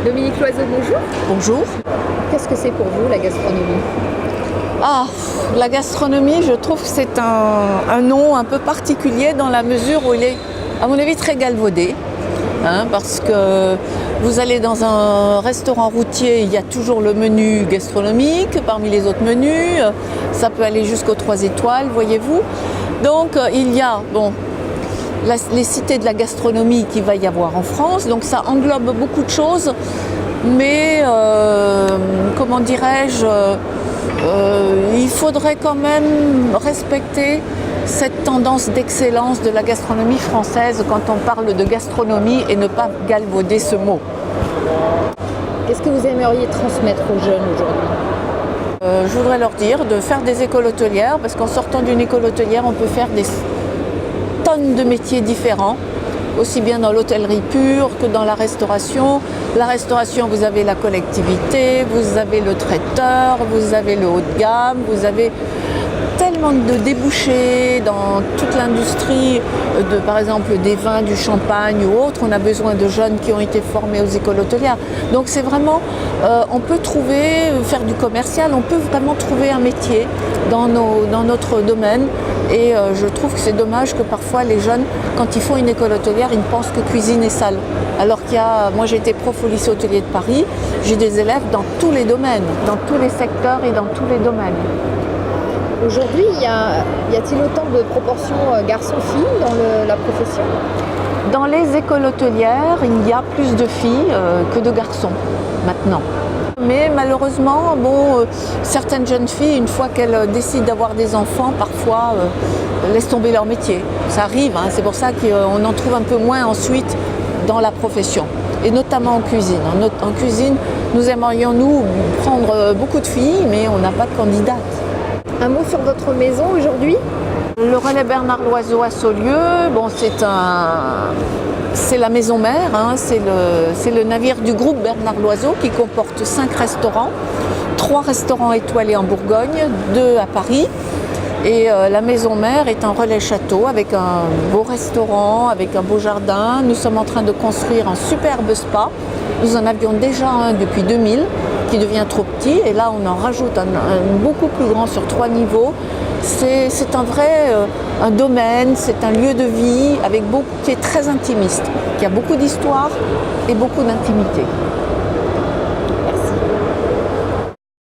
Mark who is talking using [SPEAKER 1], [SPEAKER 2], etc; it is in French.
[SPEAKER 1] Dominique Loiseau, bonjour.
[SPEAKER 2] Bonjour.
[SPEAKER 1] Qu'est-ce que c'est pour vous la gastronomie?
[SPEAKER 2] La gastronomie, je trouve que c'est un nom un peu particulier dans la mesure où il est, à mon avis, très galvaudé. Parce que vous allez dans un restaurant routier, il y a toujours le menu gastronomique parmi les autres menus. Ça peut aller jusqu'aux 3 étoiles, voyez-vous. Donc il y a, les cités de la gastronomie qu'il va y avoir en France. Donc ça englobe beaucoup de choses. Mais, comment dirais-je, il faudrait quand même respecter cette tendance d'excellence de la gastronomie française quand on parle de gastronomie et ne pas galvauder ce mot.
[SPEAKER 1] Qu'est-ce que vous aimeriez transmettre aux jeunes aujourd'hui?
[SPEAKER 2] Je voudrais leur dire de faire des écoles hôtelières parce qu'en sortant d'une école hôtelière, on peut faire des tonnes de métiers différents, aussi bien dans l'hôtellerie pure que dans la restauration. La restauration, vous avez la collectivité, vous avez le traiteur, vous avez le haut de gamme, vous avez tellement de débouchés dans toute l'industrie, par exemple des vins, du champagne ou autre. On a besoin de jeunes qui ont été formés aux écoles hôtelières. Donc c'est vraiment, on peut faire du commercial, on peut vraiment trouver un métier dans notre domaine. Et je trouve que c'est dommage que parfois les jeunes, quand ils font une école hôtelière, ils ne pensent que cuisine et salle. Alors moi j'ai été prof au lycée hôtelier de Paris, j'ai des élèves dans tous les domaines, dans tous les secteurs et dans tous les domaines.
[SPEAKER 1] Aujourd'hui, y a-t-il autant de proportions garçons-filles dans la profession?
[SPEAKER 2] Dans les écoles hôtelières, il y a plus de filles que de garçons maintenant. Mais malheureusement, certaines jeunes filles, une fois qu'elles décident d'avoir des enfants, parfois laissent tomber leur métier. Ça arrive, c'est pour ça qu'on en trouve un peu moins ensuite dans la profession, et notamment en cuisine. En cuisine, nous aimerions prendre beaucoup de filles, mais on n'a pas de candidates.
[SPEAKER 1] Un mot sur votre maison aujourd'hui?
[SPEAKER 2] Le relais Bernard Loiseau à Saulieu, c'est la maison mère, c'est le navire du groupe Bernard Loiseau qui comporte 5 restaurants, 3 restaurants étoilés en Bourgogne, 2 à Paris. Et la maison mère est un relais château avec un beau restaurant, avec un beau jardin. Nous sommes en train de construire un superbe spa. Nous en avions déjà un depuis 2000 qui devient trop petit et là on en rajoute un beaucoup plus grand sur 3 niveaux. C'est un vrai un domaine, c'est un lieu de vie qui est très intimiste, qui a beaucoup d'histoire et beaucoup d'intimité.